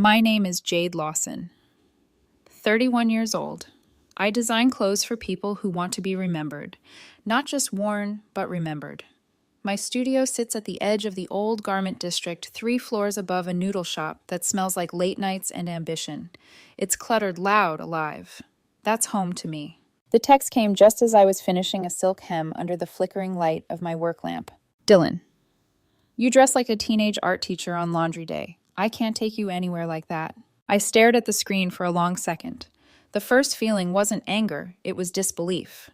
My name is Jade Lawson, 31 years old. I design clothes for people who want to be remembered, not just worn, but remembered. My studio sits at the edge of the old garment district, 3 floors above a noodle shop that smells like late nights and ambition. It's cluttered, loud, alive. That's home to me. The text came just as I was finishing a silk hem under the flickering light of my work lamp. Dylan, you dress like a teenage art teacher on laundry day. I can't take you anywhere like that. I stared at the screen for a long second. The first feeling wasn't anger, it was disbelief.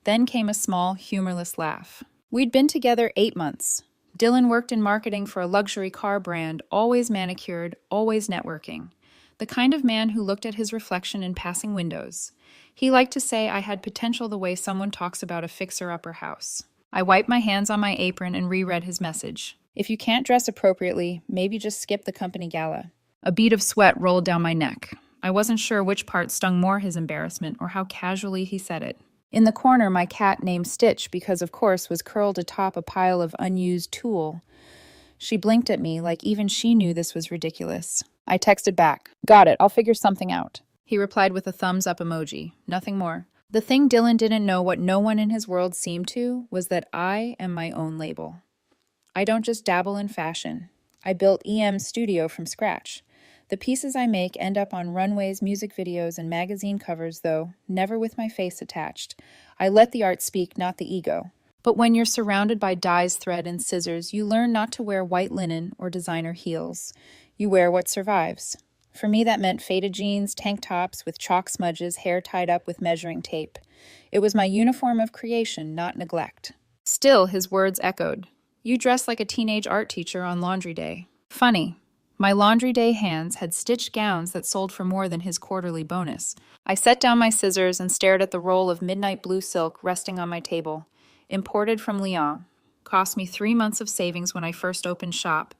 Then came a small, humorless laugh. We'd been together 8 months. Dylan worked in marketing for a luxury car brand, always manicured, always networking. The kind of man who looked at his reflection in passing windows. He liked to say I had potential the way someone talks about a fixer-upper house. I wiped my hands on my apron and reread his message. If you can't dress appropriately, maybe just skip the company gala. A bead of sweat rolled down my neck. I wasn't sure which part stung more, his embarrassment or how casually he said it. In the corner, my cat, named Stitch, because of course, was curled atop a pile of unused tulle. She blinked at me like even she knew this was ridiculous. I texted back, "Got it, I'll figure something out." He replied with a thumbs-up emoji, nothing more. The thing Dylan didn't know, what no one in his world seemed to, was that I am my own label. I don't just dabble in fashion. I built EM Studio from scratch. The pieces I make end up on runways, music videos, and magazine covers, though never with my face attached. I let the art speak, not the ego. But when you're surrounded by dyes, thread, and scissors, you learn not to wear white linen or designer heels. You wear what survives. For me, that meant faded jeans, tank tops with chalk smudges, hair tied up with measuring tape. It was my uniform of creation, not neglect. Still, his words echoed. You dress like a teenage art teacher on laundry day. Funny. My laundry day hands had stitched gowns that sold for more than his quarterly bonus. I set down my scissors and stared at the roll of midnight blue silk resting on my table. Imported from Lyon. Cost me 3 months of savings when I first opened shop.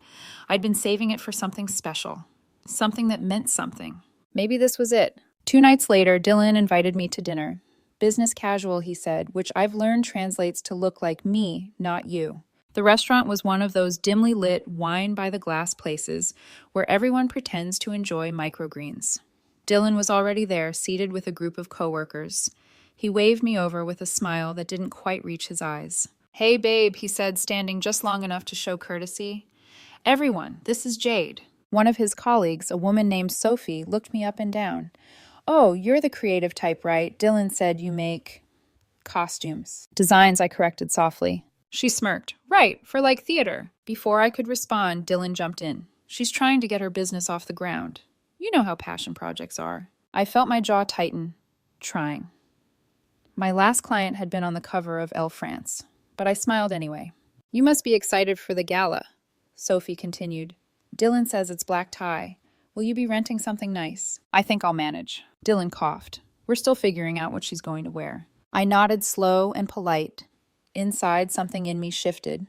I'd been saving it for something special. Something that meant something. Maybe this was it. 2 nights later, Dylan invited me to dinner. Business casual, he said, which I've learned translates to look like me, not you. The restaurant was one of those dimly lit, wine-by-the-glass places where everyone pretends to enjoy microgreens. Dylan was already there, seated with a group of coworkers. He waved me over with a smile that didn't quite reach his eyes. "Hey, babe," he said, standing just long enough to show courtesy. "Everyone, this is Jade." One of his colleagues, a woman named Sophie, looked me up and down. "Oh, you're the creative type, right? Dylan said you make costumes." "Designs," I corrected softly. She smirked. "Right, for like theater." Before I could respond, Dylan jumped in. "She's trying to get her business off the ground. You know how passion projects are." I felt my jaw tighten. Trying. My last client had been on the cover of Elle France, but I smiled anyway. "You must be excited for the gala," Sophie continued. "Dylan says it's black tie. Will you be renting something nice?" "I think I'll manage." Dylan coughed. "We're still figuring out what she's going to wear." I nodded, slow and polite. Inside, something in me shifted.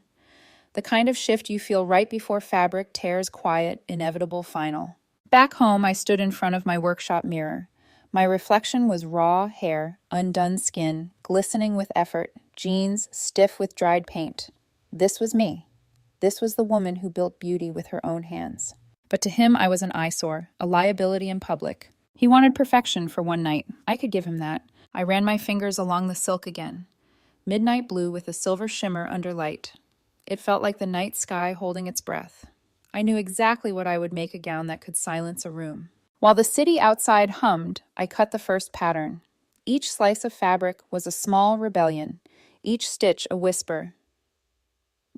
The kind of shift you feel right before fabric tears quiet, inevitable, final. Back home, I stood in front of my workshop mirror. My reflection was raw hair, undone skin, glistening with effort, jeans stiff with dried paint. This was me. This was the woman who built beauty with her own hands. But to him, I was an eyesore, a liability in public. He wanted perfection for one night. I could give him that. I ran my fingers along the silk again. Midnight blue with a silver shimmer under light. It felt like the night sky holding its breath. I knew exactly what I would make a gown that could silence a room. While the city outside hummed, I cut the first pattern. Each slice of fabric was a small rebellion, each stitch a whisper.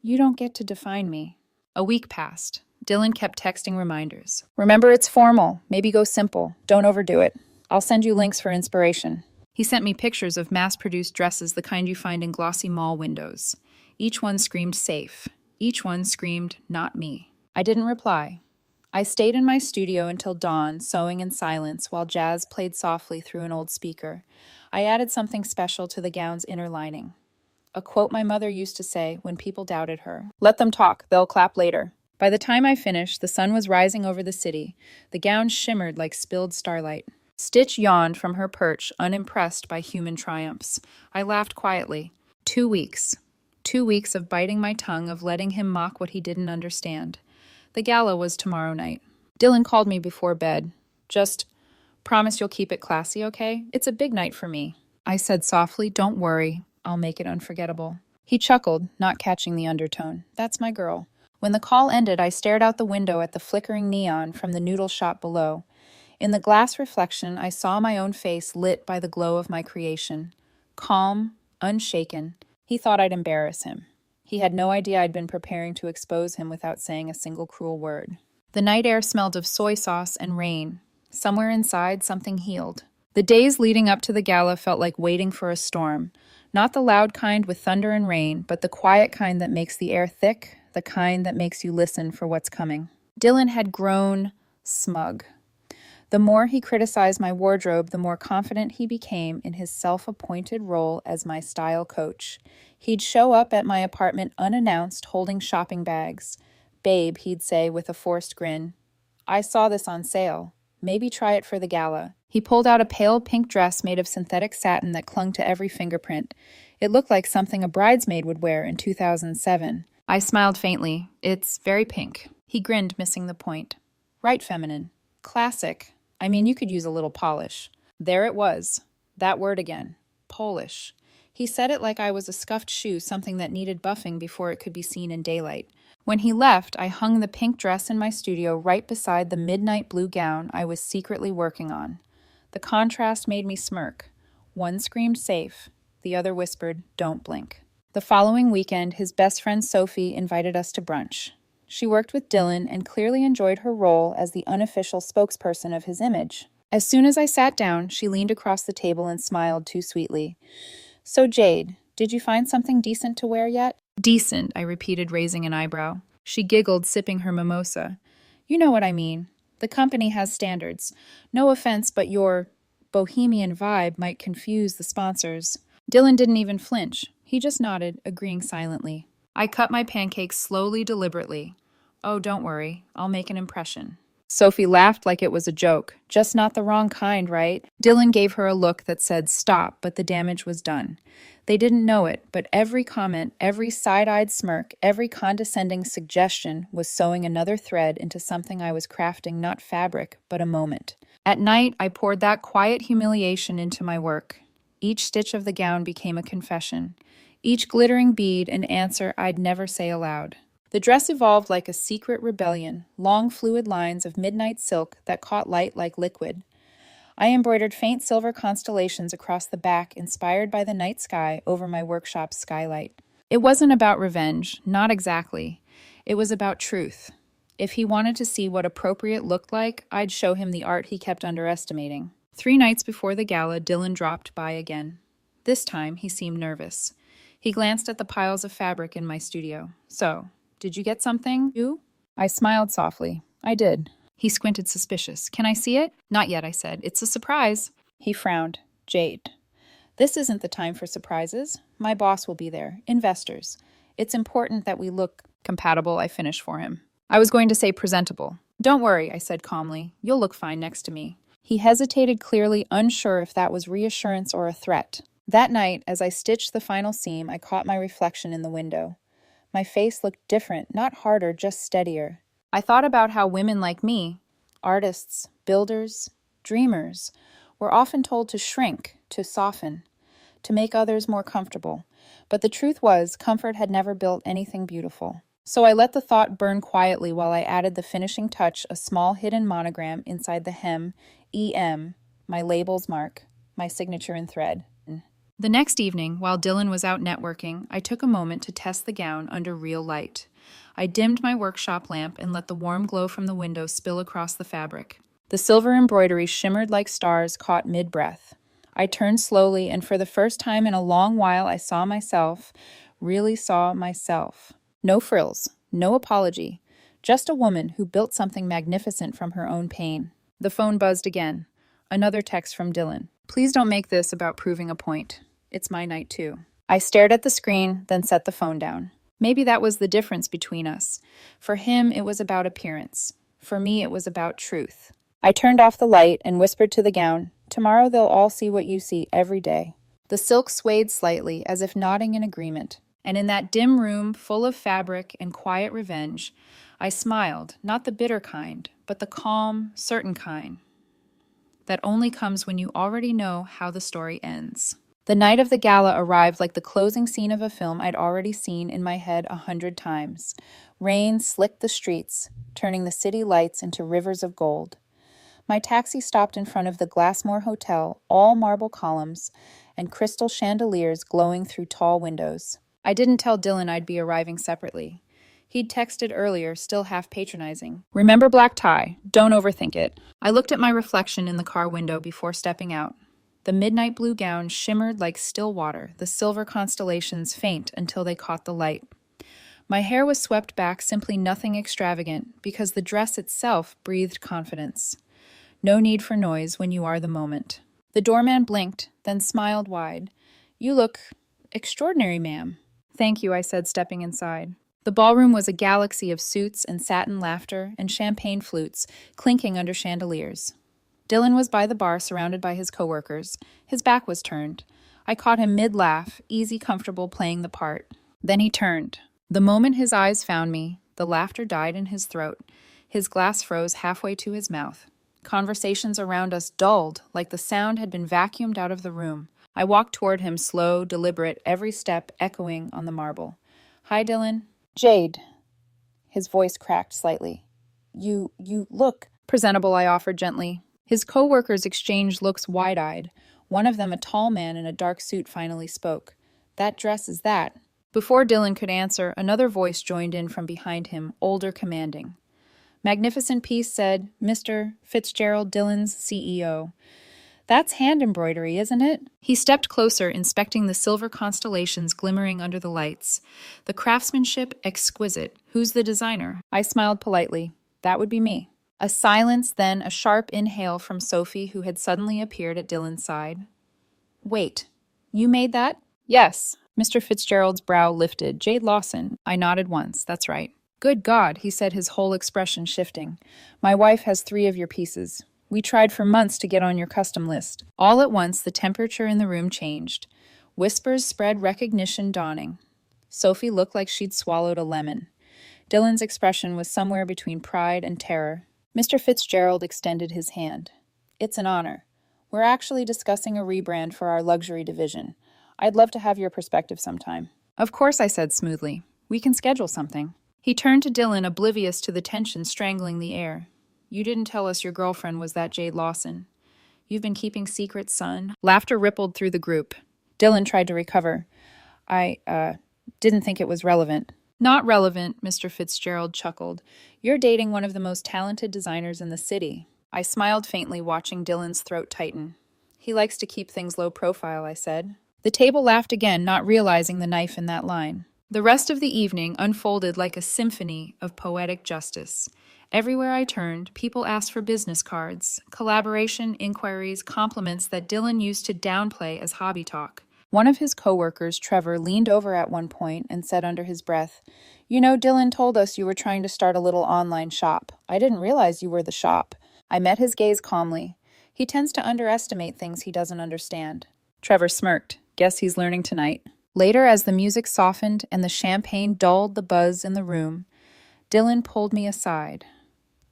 "You don't get to define me." A week passed. Dylan kept texting reminders. "Remember, it's formal. Maybe go simple. Don't overdo it. I'll send you links for inspiration." He sent me pictures of mass-produced dresses, the kind you find in glossy mall windows. Each one screamed safe. Each one screamed, not me. I didn't reply. I stayed in my studio until dawn, sewing in silence, while jazz played softly through an old speaker. I added something special to the gown's inner lining. A quote my mother used to say when people doubted her. "Let them talk, they'll clap later." By the time I finished, the sun was rising over the city. The gown shimmered like spilled starlight. Stitch yawned from her perch, unimpressed by human triumphs. I laughed quietly. 2 weeks. 2 weeks of biting my tongue, of letting him mock what he didn't understand. The gala was tomorrow night. Dylan called me before bed. Just promise you'll keep it classy, okay? It's a big night for me. I said softly, don't worry, I'll make it unforgettable. He chuckled, not catching the undertone. That's my girl. When the call ended, I stared out the window at the flickering neon from the noodle shop below. In the glass reflection, I saw my own face lit by the glow of my creation. Calm, unshaken, he thought I'd embarrass him. He had no idea I'd been preparing to expose him without saying a single cruel word. The night air smelled of soy sauce and rain. Somewhere inside, something healed. The days leading up to the gala felt like waiting for a storm. Not the loud kind with thunder and rain, but the quiet kind that makes the air thick, the kind that makes you listen for what's coming. Dylan had grown smug. The more he criticized my wardrobe, the more confident he became in his self-appointed role as my style coach. He'd show up at my apartment unannounced, holding shopping bags. Babe, he'd say with a forced grin, I saw this on sale. Maybe try it for the gala. He pulled out a pale pink dress made of synthetic satin that clung to every fingerprint. It looked like something a bridesmaid would wear in 2007. I smiled faintly. It's very pink. He grinned, missing the point. Right feminine. Classic. I mean, you could use a little polish. There it was. That word again. Polish. He said it like I was a scuffed shoe, something that needed buffing before it could be seen in daylight. When he left, I hung the pink dress in my studio right beside the midnight blue gown I was secretly working on. The contrast made me smirk. One screamed safe. The other whispered, don't blink. The following weekend, his best friend Sophie invited us to brunch. She worked with Dylan and clearly enjoyed her role as the unofficial spokesperson of his image. As soon as I sat down, she leaned across the table and smiled too sweetly. So Jade, did you find something decent to wear yet? Decent, I repeated, raising an eyebrow. She giggled, sipping her mimosa. You know what I mean. The company has standards. No offense, but your bohemian vibe might confuse the sponsors. Dylan didn't even flinch. He just nodded, agreeing silently. I cut my pancakes slowly, deliberately. Oh, don't worry. I'll make an impression. Sophie laughed like it was a joke. Just not the wrong kind, right? Dylan gave her a look that said stop, but the damage was done. They didn't know it, but every comment, every side-eyed smirk, every condescending suggestion was sewing another thread into something I was crafting, not fabric, but a moment. At night, I poured that quiet humiliation into my work. Each stitch of the gown became a confession. Each glittering bead an answer I'd never say aloud. The dress evolved like a secret rebellion, long fluid lines of midnight silk that caught light like liquid. I embroidered faint silver constellations across the back, inspired by the night sky over my workshop's skylight. It wasn't about revenge, not exactly. It was about truth. If he wanted to see what appropriate looked like, I'd show him the art he kept underestimating. 3 nights before the gala, Dylan dropped by again. This time, he seemed nervous. He glanced at the piles of fabric in my studio. So, did you get something, you? I smiled softly. I did. He squinted, suspicious. Can I see it? Not yet, I said. It's a surprise. He frowned. Jade. This isn't the time for surprises. My boss will be there. Investors. It's important that we look compatible, I finished for him. I was going to say presentable. Don't worry, I said calmly. You'll look fine next to me. He hesitated, clearly unsure if that was reassurance or a threat. That night, as I stitched the final seam, I caught my reflection in the window. My face looked different, not harder, just steadier. I thought about how women like me, artists, builders, dreamers, were often told to shrink, to soften, to make others more comfortable. But the truth was, comfort had never built anything beautiful. So I let the thought burn quietly while I added the finishing touch, a small hidden monogram inside the hem, EM, my label's mark, my signature in thread. The next evening, while Dylan was out networking, I took a moment to test the gown under real light. I dimmed my workshop lamp and let the warm glow from the window spill across the fabric. The silver embroidery shimmered like stars caught mid-breath. I turned slowly, and for the first time in a long while, I saw myself, really saw myself. No frills, no apology, just a woman who built something magnificent from her own pain. The phone buzzed again. Another text from Dylan. Please don't make this about proving a point. It's my night too. I stared at the screen, then set the phone down. Maybe that was the difference between us. For him, it was about appearance. For me, it was about truth. I turned off the light and whispered to the gown, tomorrow they'll all see what you see every day. The silk swayed slightly, as if nodding in agreement. And in that dim room, full of fabric and quiet revenge, I smiled, not the bitter kind, but the calm, certain kind that only comes when you already know how the story ends. The night of the gala arrived like the closing scene of a film I'd already seen in my head 100 times. Rain slicked the streets, turning the city lights into rivers of gold. My taxi stopped in front of the Glassmore Hotel, all marble columns and crystal chandeliers glowing through tall windows. I didn't tell Dylan I'd be arriving separately. He'd texted earlier, still half patronizing. Remember black tie. Don't overthink it. I looked at my reflection in the car window before stepping out. The midnight blue gown shimmered like still water, the silver constellations faint until they caught the light. My hair was swept back, simply nothing extravagant, because the dress itself breathed confidence. No need for noise when you are the moment. The doorman blinked, then smiled wide. You look extraordinary, ma'am. Thank you, I said, stepping inside. The ballroom was a galaxy of suits and satin laughter and champagne flutes clinking under chandeliers. Dylan was by the bar, surrounded by his coworkers. His back was turned. I caught him mid-laugh, easy, comfortable, playing the part. Then he turned. The moment his eyes found me, the laughter died in his throat. His glass froze halfway to his mouth. Conversations around us dulled, like the sound had been vacuumed out of the room. I walked toward him, slow, deliberate, every step echoing on the marble. Hi, Dylan. Jade. His voice cracked slightly. You look presentable, I offered gently. His co-workers exchanged looks wide-eyed. One of them, a tall man in a dark suit, finally spoke. That dress is that. Before Dylan could answer, another voice joined in from behind him, older, commanding. Magnificent piece, said Mr. Fitzgerald, Dylan's CEO. That's hand embroidery, isn't it? He stepped closer, inspecting the silver constellations glimmering under the lights. The craftsmanship exquisite. Who's the designer? I smiled politely. That would be me. A silence, then a sharp inhale from Sophie, who had suddenly appeared at Dylan's side. Wait, you made that? Yes. Mr. Fitzgerald's brow lifted. Jade Lawson. I nodded once. That's right. Good God, he said, his whole expression shifting. My wife has 3 of your pieces. We tried for months to get on your custom list. All at once, the temperature in the room changed. Whispers spread, recognition dawning. Sophie looked like she'd swallowed a lemon. Dylan's expression was somewhere between pride and terror. Mr. Fitzgerald extended his hand. It's an honor. We're actually discussing a rebrand for our luxury division. I'd love to have your perspective sometime. Of course, I said smoothly. We can schedule something. He turned to Dylan, oblivious to the tension strangling the air. You didn't tell us your girlfriend was that Jade Lawson. You've been keeping secrets, son. Laughter rippled through the group. Dylan tried to recover. I didn't think it was relevant. Not relevant, Mr. Fitzgerald chuckled. You're dating one of the most talented designers in the city. I smiled faintly, watching Dylan's throat tighten. He likes to keep things low profile, I said. The table laughed again, not realizing the knife in that line. The rest of the evening unfolded like a symphony of poetic justice. Everywhere I turned, people asked for business cards, collaboration, inquiries, compliments that Dylan used to downplay as hobby talk. One of his coworkers, Trevor, leaned over at one point and said under his breath, You know, Dylan told us you were trying to start a little online shop. I didn't realize you were the shop. I met his gaze calmly. He tends to underestimate things he doesn't understand. Trevor smirked. Guess he's learning tonight. Later, as the music softened and the champagne dulled the buzz in the room, Dylan pulled me aside.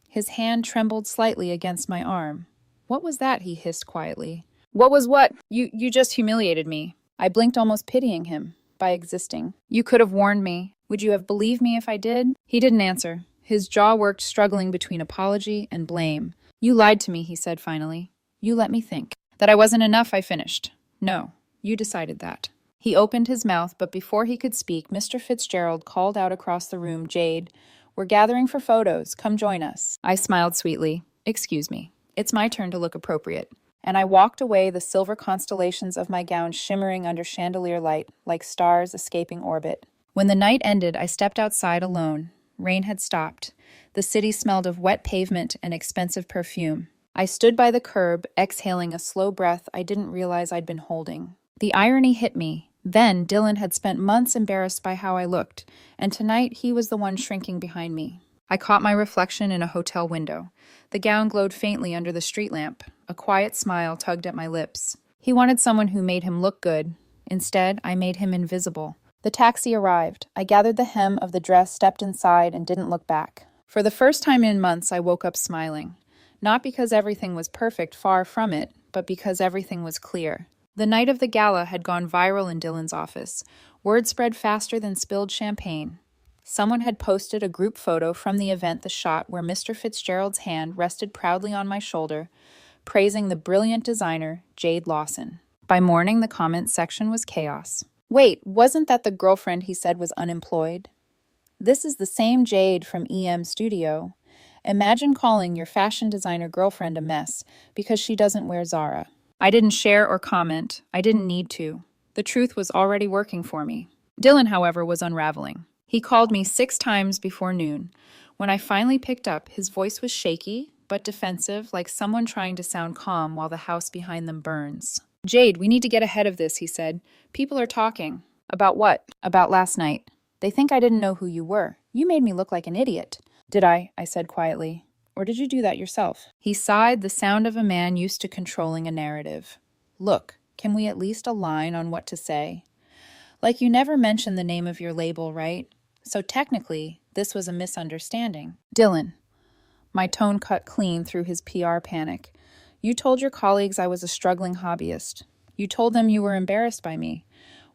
His hand trembled slightly against my arm. What was that? He hissed quietly. What was what? You just humiliated me. I blinked, almost pitying him, by existing. You could have warned me. Would you have believed me if I did? He didn't answer. His jaw worked, struggling between apology and blame. You lied to me, he said finally. You let me think. That I wasn't enough, I finished. No, you decided that. He opened his mouth, but before he could speak, Mr. Fitzgerald called out across the room, Jade, we're gathering for photos. Come join us. I smiled sweetly. Excuse me. It's my turn to look appropriate. And I walked away, the silver constellations of my gown shimmering under chandelier light, like stars escaping orbit. When the night ended, I stepped outside alone. Rain had stopped. The city smelled of wet pavement and expensive perfume. I stood by the curb, exhaling a slow breath I didn't realize I'd been holding. The irony hit me. Then Dylan had spent months embarrassed by how I looked, and tonight he was the one shrinking behind me. I caught my reflection in a hotel window. The gown glowed faintly under the street lamp. A quiet smile tugged at my lips. He wanted someone who made him look good. Instead, I made him invisible. The taxi arrived. I gathered the hem of the dress, stepped inside, and didn't look back. For the first time in months, I woke up smiling. Not because everything was perfect, far from it, but because everything was clear. The night of the gala had gone viral in Dylan's office. Word spread faster than spilled champagne. Someone had posted a group photo from the event, the shot where Mr. Fitzgerald's hand rested proudly on my shoulder, praising the brilliant designer, Jade Lawson. By morning, the comments section was chaos. Wait, wasn't that the girlfriend he said was unemployed? This is the same Jade from EM Studio. Imagine calling your fashion designer girlfriend a mess because she doesn't wear Zara. I didn't share or comment. I didn't need to. The truth was already working for me. Dylan, however, was unraveling. He called me 6 times before noon. When I finally picked up, his voice was shaky, but defensive, like someone trying to sound calm while the house behind them burns. Jade, we need to get ahead of this, he said. People are talking. About what? About last night. They think I didn't know who you were. You made me look like an idiot. Did I said quietly. Or did you do that yourself? He sighed, the sound of a man used to controlling a narrative. Look, can we at least align on what to say? Like you never mentioned the name of your label, right? So technically, this was a misunderstanding. Dylan. My tone cut clean through his PR panic. You told your colleagues I was a struggling hobbyist. You told them you were embarrassed by me.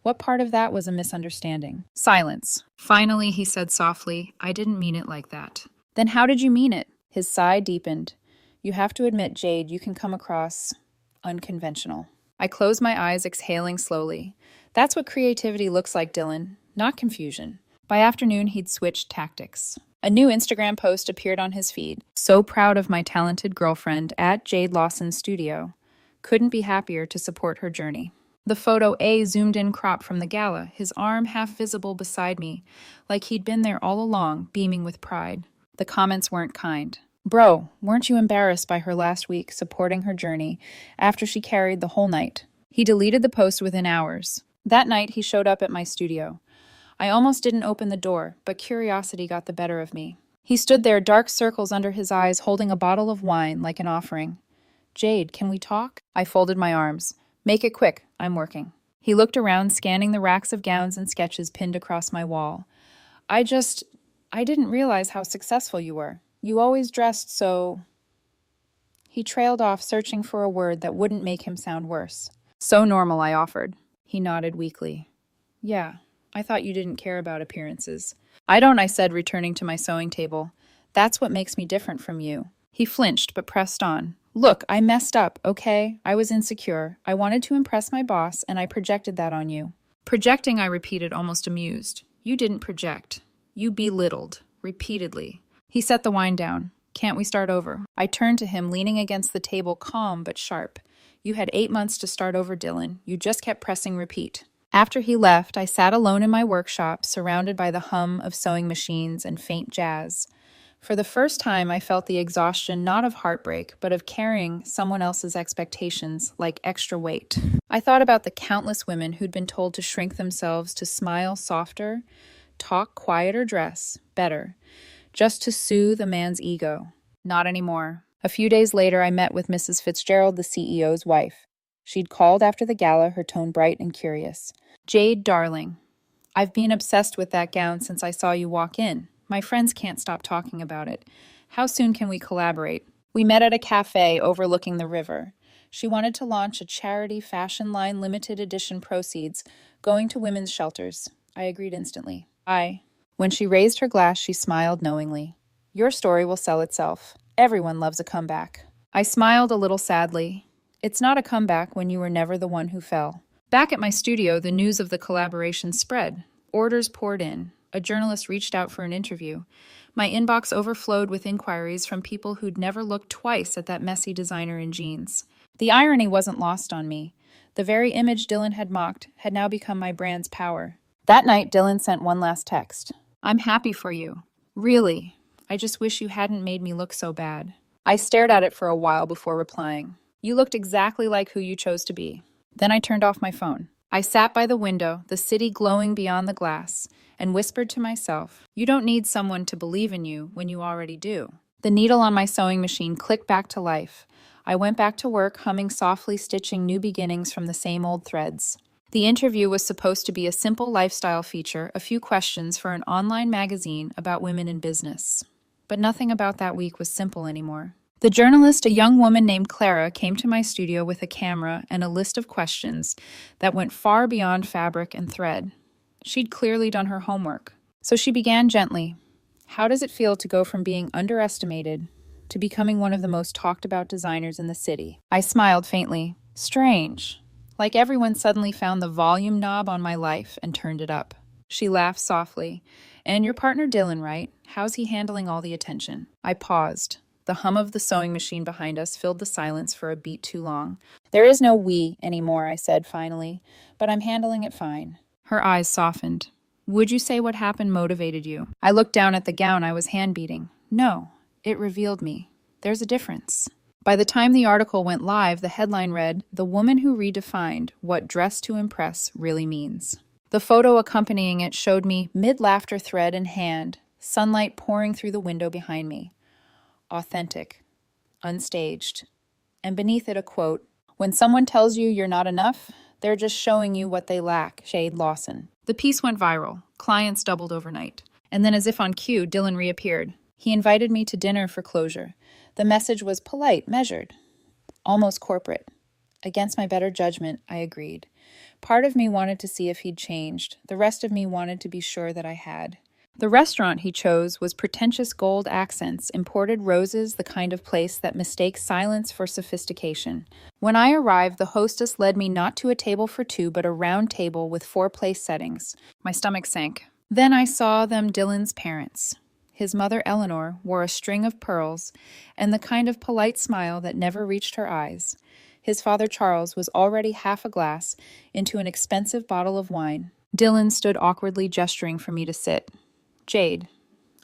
What part of that was a misunderstanding? Silence. Finally, he said softly, I didn't mean it like that. Then how did you mean it? His sigh deepened. You have to admit, Jade, you can come across unconventional. I closed my eyes, exhaling slowly. That's what creativity looks like, Dylan, not confusion. By afternoon, he'd switched tactics. A new Instagram post appeared on his feed. So proud of my talented girlfriend at Jade Lawson Studio. Couldn't be happier to support her journey. The photo A zoomed in crop from the gala, his arm half visible beside me, like he'd been there all along, beaming with pride. The comments weren't kind. Bro, weren't you embarrassed by her last week supporting her journey after she carried the whole night? He deleted the post within hours. That night, he showed up at my studio. I almost didn't open the door, but curiosity got the better of me. He stood there, dark circles under his eyes, holding a bottle of wine like an offering. Jade, can we talk? I folded my arms. Make it quick, I'm working. He looked around, scanning the racks of gowns and sketches pinned across my wall. I didn't realize how successful you were. You always dressed so... He trailed off, searching for a word that wouldn't make him sound worse. So normal, I offered. He nodded weakly. Yeah, I thought you didn't care about appearances. I don't, I said, returning to my sewing table. That's what makes me different from you. He flinched, but pressed on. Look, I messed up, okay? I was insecure. I wanted to impress my boss, and I projected that on you. Projecting, I repeated, almost amused. You didn't project. You belittled, repeatedly. He set the wine down. Can't we start over? I turned to him, leaning against the table, calm but sharp. You had 8 months to start over, Dylan. You just kept pressing repeat. After he left, I sat alone in my workshop, surrounded by the hum of sewing machines and faint jazz. For the first time, I felt the exhaustion not of heartbreak, but of carrying someone else's expectations like extra weight. I thought about the countless women who'd been told to shrink themselves to smile softer, talk quieter, dress better, just to soothe a man's ego. Not anymore. A few days later, I met with Mrs. Fitzgerald, the CEO's wife. She'd called after the gala, her tone bright and curious. Jade, darling, I've been obsessed with that gown since I saw you walk in. My friends can't stop talking about it. How soon can we collaborate? We met at a cafe overlooking the river. She wanted to launch a charity fashion line limited edition proceeds going to women's shelters. I agreed instantly. When she raised her glass, she smiled knowingly. Your story will sell itself. Everyone loves a comeback. I smiled a little sadly. It's not a comeback when you were never the one who fell. Back at my studio, the news of the collaboration spread. Orders poured in. A journalist reached out for an interview. My inbox overflowed with inquiries from people who'd never looked twice at that messy designer in jeans. The irony wasn't lost on me. The very image Dylan had mocked had now become my brand's power. That night, Dylan sent one last text. I'm happy for you. Really. I just wish you hadn't made me look so bad. I stared at it for a while before replying. You looked exactly like who you chose to be. Then I turned off my phone. I sat by the window, the city glowing beyond the glass, and whispered to myself, you don't need someone to believe in you when you already do. The needle on my sewing machine clicked back to life. I went back to work, humming softly, stitching new beginnings from the same old threads. The interview was supposed to be a simple lifestyle feature, a few questions for an online magazine about women in business. But nothing about that week was simple anymore. The journalist, a young woman named Clara, came to my studio with a camera and a list of questions that went far beyond fabric and thread. She'd clearly done her homework. So she began gently. How does it feel to go from being underestimated to becoming one of the most talked about designers in the city? I smiled faintly. Strange. Like everyone suddenly found the volume knob on my life and turned it up. She laughed softly. And your partner Dylan, right? How's he handling all the attention? I paused. The hum of the sewing machine behind us filled the silence for a beat too long. There is no we anymore, I said finally, but I'm handling it fine. Her eyes softened. Would you say what happened motivated you? I looked down at the gown I was hand-beating. No, it revealed me. There's a difference. By the time the article went live, the headline read, "The Woman Who Redefined What Dress to Impress Really Means." The photo accompanying it showed me mid-laughter thread in hand, sunlight pouring through the window behind me. Authentic, unstaged, and beneath it a quote, "When someone tells you you're not enough, they're just showing you what they lack, Shade Lawson." The piece went viral. Clients doubled overnight. And then as if on cue, Dylan reappeared. He invited me to dinner for closure. The message was polite, measured, almost corporate. Against my better judgment, I agreed. Part of me wanted to see if he'd changed. The rest of me wanted to be sure that I had. The restaurant he chose was pretentious gold accents, imported roses, the kind of place that mistakes silence for sophistication. When I arrived, the hostess led me not to a table for two, but a round table with 4 place settings. My stomach sank. Then I saw them Dylan's parents. His mother, Eleanor, wore a string of pearls and the kind of polite smile that never reached her eyes. His father, Charles, was already half a glass into an expensive bottle of wine. Dylan stood awkwardly gesturing for me to sit. Jade,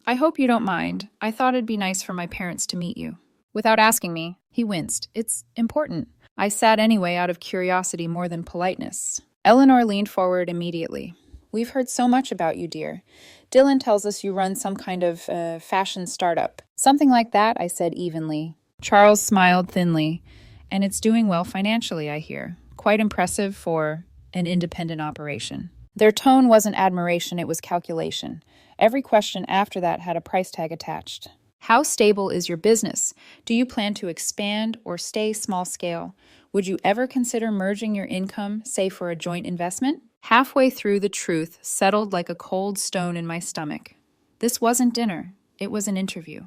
I hope you don't mind. I thought it'd be nice for my parents to meet you. Without asking me, he winced. It's important. I sat anyway out of curiosity more than politeness. Eleanor leaned forward immediately. We've heard so much about you, dear. Dylan tells us you run some kind of fashion startup. Something like that, I said evenly. Charles smiled thinly. And it's doing well financially, I hear. Quite impressive for an independent operation. Their tone wasn't admiration, it was calculation. Every question after that had a price tag attached. How stable is your business? Do you plan to expand or stay small scale? Would you ever consider merging your income, say for a joint investment? Halfway through, the truth settled like a cold stone in my stomach. This wasn't dinner, it was an interview.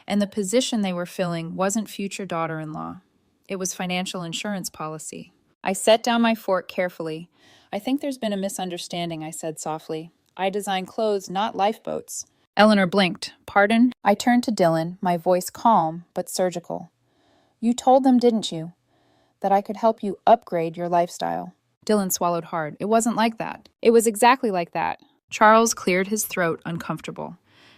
And the position they were filling wasn't future daughter-in-law. It was financial insurance policy. I set down my fork carefully. I think there's been a misunderstanding, I said softly. I design clothes, not lifeboats. Eleanor blinked. Pardon? I turned to Dylan, my voice calm but surgical. You told them, didn't you, that I could help you upgrade your lifestyle? Dylan swallowed hard. It wasn't like that. It was exactly like that. Charles cleared his throat, uncomfortable.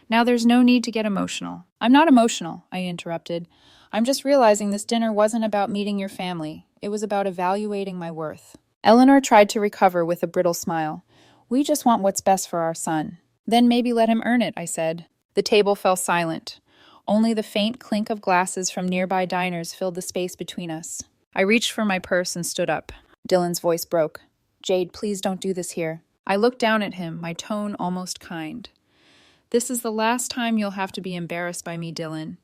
Now there's no need to get emotional. I'm not emotional, I interrupted. I'm just realizing this dinner wasn't about meeting your family. It was about evaluating my worth. Eleanor tried to recover with a brittle smile. We just want what's best for our son. Then maybe let him earn it, I said. The table fell silent. Only the faint clink of glasses from nearby diners filled the space between us. I reached for my purse and stood up. Dylan's voice broke. Jade, please don't do this here. I looked down at him, my tone almost kind. This is the last time you'll have to be embarrassed by me, Dylan.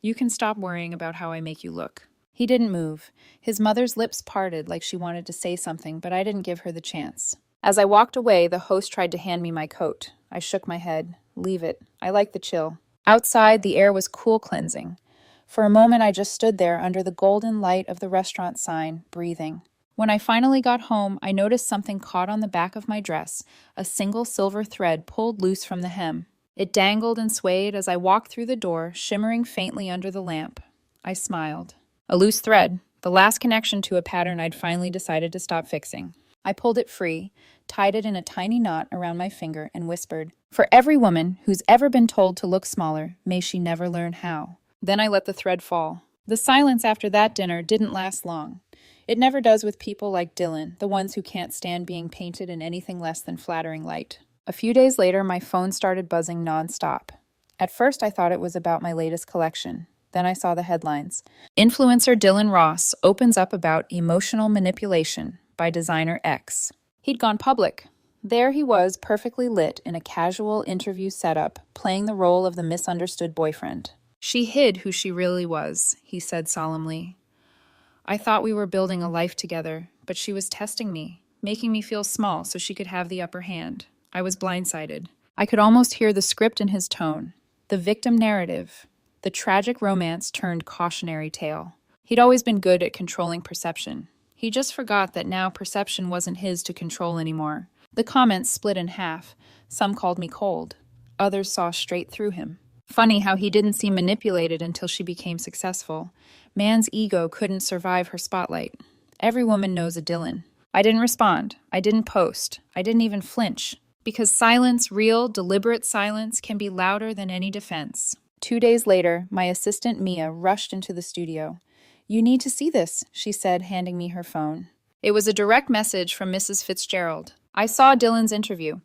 You can stop worrying about how I make you look. He didn't move. His mother's lips parted like she wanted to say something, but I didn't give her the chance. As I walked away, the host tried to hand me my coat. I shook my head. Leave it. I like the chill. Outside, the air was cool cleansing. For a moment, I just stood there under the golden light of the restaurant sign, breathing. When I finally got home, I noticed something caught on the back of my dress, a single silver thread pulled loose from the hem. It dangled and swayed as I walked through the door, shimmering faintly under the lamp. I smiled. A loose thread, the last connection to a pattern I'd finally decided to stop fixing. I pulled it free, tied it in a tiny knot around my finger, and whispered, "For every woman who's ever been told to look smaller, may she never learn how." Then I let the thread fall. The silence after that dinner didn't last long. It never does with people like Dylan, the ones who can't stand being painted in anything less than flattering light. A few days later, my phone started buzzing nonstop. At first, I thought it was about my latest collection. Then I saw the headlines. Influencer Dylan Ross opens up about emotional manipulation by designer X. He'd gone public. There he was, perfectly lit in a casual interview setup, playing the role of the misunderstood boyfriend. She hid who she really was, he said solemnly. I thought we were building a life together, but she was testing me, making me feel small so she could have the upper hand. I was blindsided. I could almost hear the script in his tone, the victim narrative, the tragic romance turned cautionary tale. He'd always been good at controlling perception. He just forgot that now perception wasn't his to control anymore. The comments split in half. Some called me cold. Others saw straight through him. Funny how he didn't seem manipulated until she became successful. Man's ego couldn't survive her spotlight. Every woman knows a Dylan. I didn't respond. I didn't post. I didn't even flinch. Because silence, real, deliberate silence, can be louder than any defense. 2 days later, my assistant Mia rushed into the studio. You need to see this, she said, handing me her phone. It was a direct message from Mrs. Fitzgerald. I saw Dylan's interview.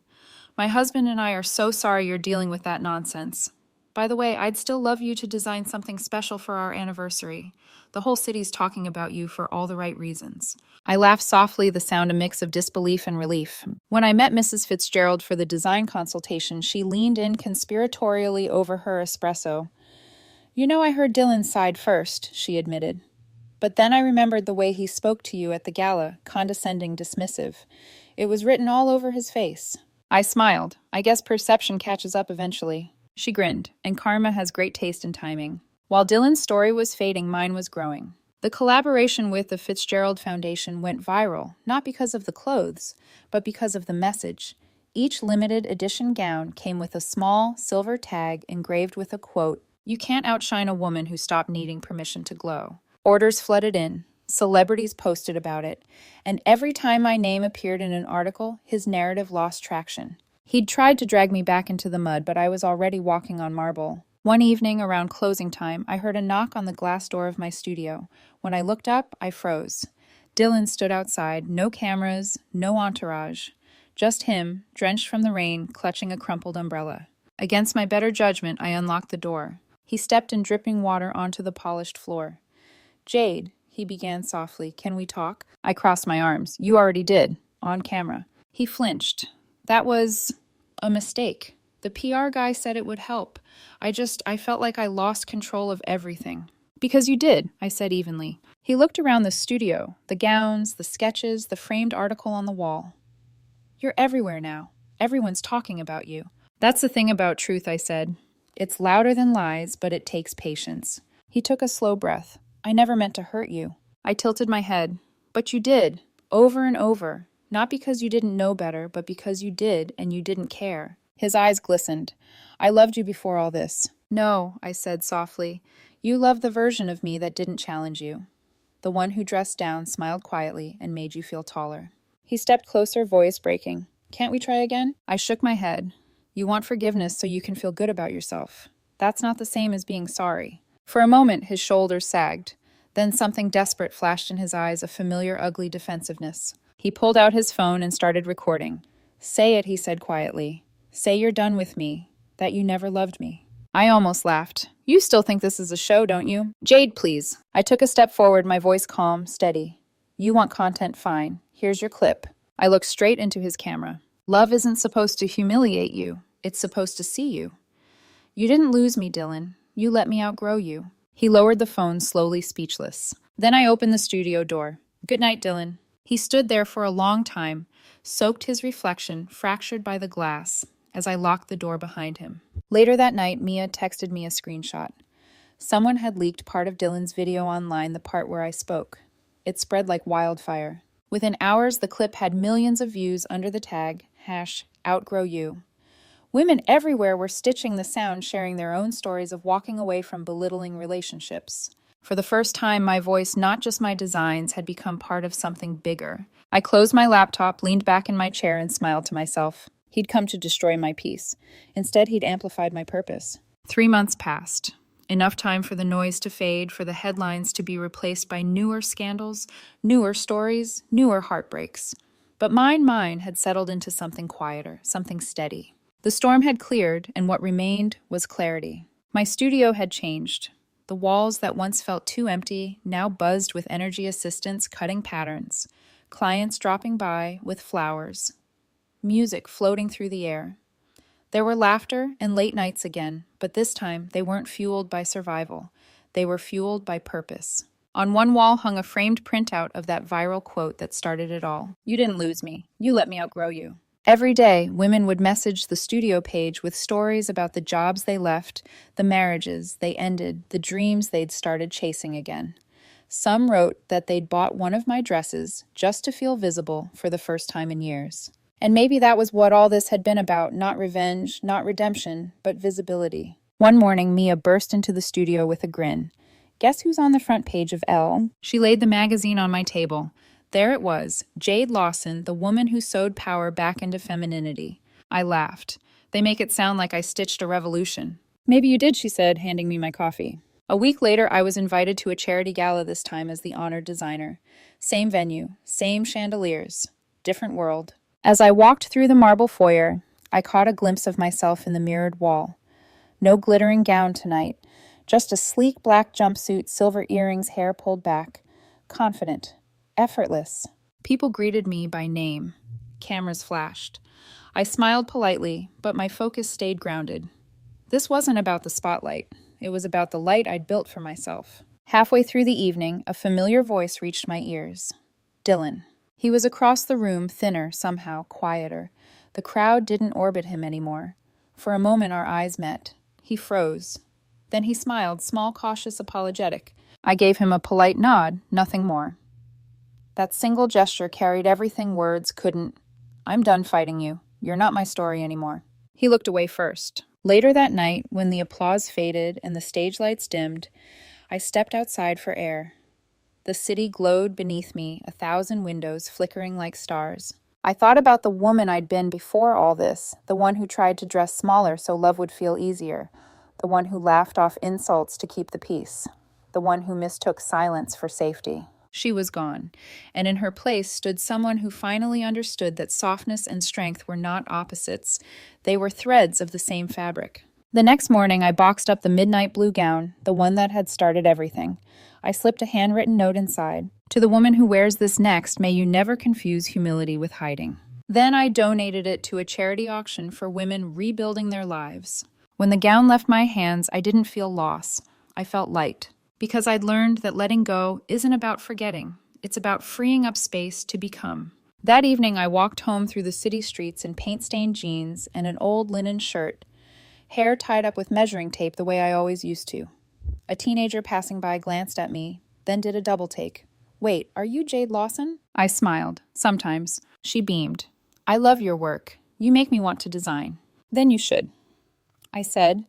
My husband and I are so sorry you're dealing with that nonsense. By the way, I'd still love you to design something special for our anniversary. The whole city's talking about you for all the right reasons. I laughed softly, the sound a mix of disbelief and relief. When I met Mrs. Fitzgerald for the design consultation, she leaned in conspiratorially over her espresso. You know, I heard Dylan's side first, she admitted. But then I remembered the way he spoke to you at the gala, condescending, dismissive. It was written all over his face. I smiled. I guess perception catches up eventually. She grinned, and karma has great taste and timing. While Dylan's story was fading, mine was growing. The collaboration with the Fitzgerald Foundation went viral, not because of the clothes, but because of the message. Each limited edition gown came with a small, silver tag engraved with a quote, "You can't outshine a woman who stopped needing permission to glow." Orders flooded in. Celebrities posted about it. And every time my name appeared in an article, his narrative lost traction. He'd tried to drag me back into the mud, but I was already walking on marble. One evening, around closing time, I heard a knock on the glass door of my studio. When I looked up, I froze. Dylan stood outside, no cameras, no entourage. Just him, drenched from the rain, clutching a crumpled umbrella. Against my better judgment, I unlocked the door. He stepped in dripping water onto the polished floor. Jade, he began softly, can we talk? I crossed my arms. You already did, on camera. He flinched. That was a mistake. The PR guy said it would help. I felt like I lost control of everything. Because you did, I said evenly. He looked around the studio, the gowns, the sketches, the framed article on the wall. You're everywhere now. Everyone's talking about you. That's the thing about truth, I said. It's louder than lies, but it takes patience. He took a slow breath. I never meant to hurt you. I tilted my head. But you did, over and over. Not because you didn't know better, but because you did, and you didn't care. His eyes glistened. I loved you before all this. No, I said softly. You loved the version of me that didn't challenge you. The one who dressed down, smiled quietly, and made you feel taller. He stepped closer, voice breaking. Can't we try again? I shook my head. You want forgiveness so you can feel good about yourself. That's not the same as being sorry. For a moment, his shoulders sagged. Then something desperate flashed in his eyes, a familiar, ugly defensiveness. He pulled out his phone and started recording. Say it, he said quietly. Say you're done with me, that you never loved me. I almost laughed. You still think this is a show, don't you? Jade, please. I took a step forward, my voice calm, steady. You want content, fine. Here's your clip. I looked straight into his camera. Love isn't supposed to humiliate you. It's supposed to see you. You didn't lose me, Dylan. You let me outgrow you. He lowered the phone, slowly, speechless. Then I opened the studio door. Good night, Dylan. He stood there for a long time, soaked his reflection, fractured by the glass, as I locked the door behind him. Later that night, Mia texted me a screenshot. Someone had leaked part of Dylan's video online, the part where I spoke. It spread like wildfire. Within hours, the clip had millions of views under the tag, #OutgrowYou. Women everywhere were stitching the sound, sharing their own stories of walking away from belittling relationships. For the first time, my voice, not just my designs, had become part of something bigger. I closed my laptop, leaned back in my chair, and smiled to myself. He'd come to destroy my peace. Instead, he'd amplified my purpose. 3 months passed. Enough time for the noise to fade, for the headlines to be replaced by newer scandals, newer stories, newer heartbreaks. But mine had settled into something quieter, something steady. The storm had cleared, and what remained was clarity. My studio had changed. The walls that once felt too empty now buzzed with energy assistants cutting patterns, clients dropping by with flowers. music floating through the air. There were laughter and late nights again, but this time they weren't fueled by survival. They were fueled by purpose. On one wall hung a framed printout of that viral quote that started it all. "You didn't lose me. You let me outgrow you." Every day, women would message the studio page with stories about the jobs they left, the marriages they ended, the dreams they'd started chasing again. Some wrote that they'd bought one of my dresses just to feel visible for the first time in years. And maybe that was what all this had been about, not revenge, not redemption, but visibility. One morning, Mia burst into the studio with a grin. "Guess who's on the front page of Elle?" She laid the magazine on my table. There it was, Jade Lawson, the woman who sewed power back into femininity. I laughed. "They make it sound like I stitched a revolution." "Maybe you did," she said, handing me my coffee. A week later, I was invited to a charity gala, this time as the honored designer. Same venue, same chandeliers, different world. As I walked through the marble foyer, I caught a glimpse of myself in the mirrored wall. No glittering gown tonight, just a sleek black jumpsuit, silver earrings, hair pulled back. Confident, effortless. People greeted me by name. Cameras flashed. I smiled politely, but my focus stayed grounded. This wasn't about the spotlight. It was about the light I'd built for myself. Halfway through the evening, a familiar voice reached my ears. Dylan. He was across the room, thinner, somehow, quieter. The crowd didn't orbit him anymore. For a moment our eyes met. He froze. Then he smiled, small, cautious, apologetic. I gave him a polite nod, nothing more. That single gesture carried everything words couldn't. "I'm done fighting you. You're not my story anymore." He looked away first. Later that night, when the applause faded and the stage lights dimmed, I stepped outside for air. The city glowed beneath me, 1,000 windows flickering like stars. I thought about the woman I'd been before all this, the one who tried to dress smaller so love would feel easier, the one who laughed off insults to keep the peace, the one who mistook silence for safety. She was gone, and in her place stood someone who finally understood that softness and strength were not opposites. They were threads of the same fabric. The next morning, I boxed up the midnight blue gown, the one that had started everything. I slipped a handwritten note inside. "To the woman who wears this next, may you never confuse humility with hiding." Then I donated it to a charity auction for women rebuilding their lives. When the gown left my hands, I didn't feel loss. I felt light. Because I'd learned that letting go isn't about forgetting. It's about freeing up space to become. That evening, I walked home through the city streets in paint-stained jeans and an old linen shirt, hair tied up with measuring tape the way I always used to. A teenager passing by glanced at me, then did a double take. "Wait, are you Jade Lawson?" I smiled. "Sometimes." She beamed. "I love your work. You make me want to design." "Then you should." I said,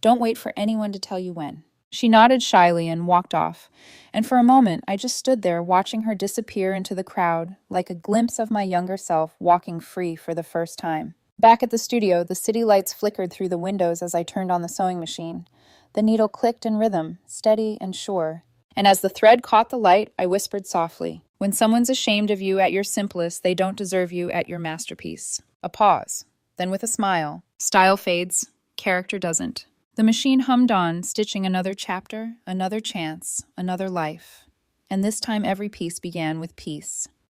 "Don't wait for anyone to tell you when." She nodded shyly and walked off, and for a moment I just stood there watching her disappear into the crowd, like a glimpse of my younger self walking free for the first time. Back at the studio, the city lights flickered through the windows as I turned on the sewing machine. The needle clicked in rhythm, steady and sure. And as the thread caught the light, I whispered softly, "When someone's ashamed of you at your simplest, they don't deserve you at your masterpiece." A pause. Then with a smile, "Style fades, character doesn't." The machine hummed on, stitching another chapter, another chance, another life. And this time every piece began with peace.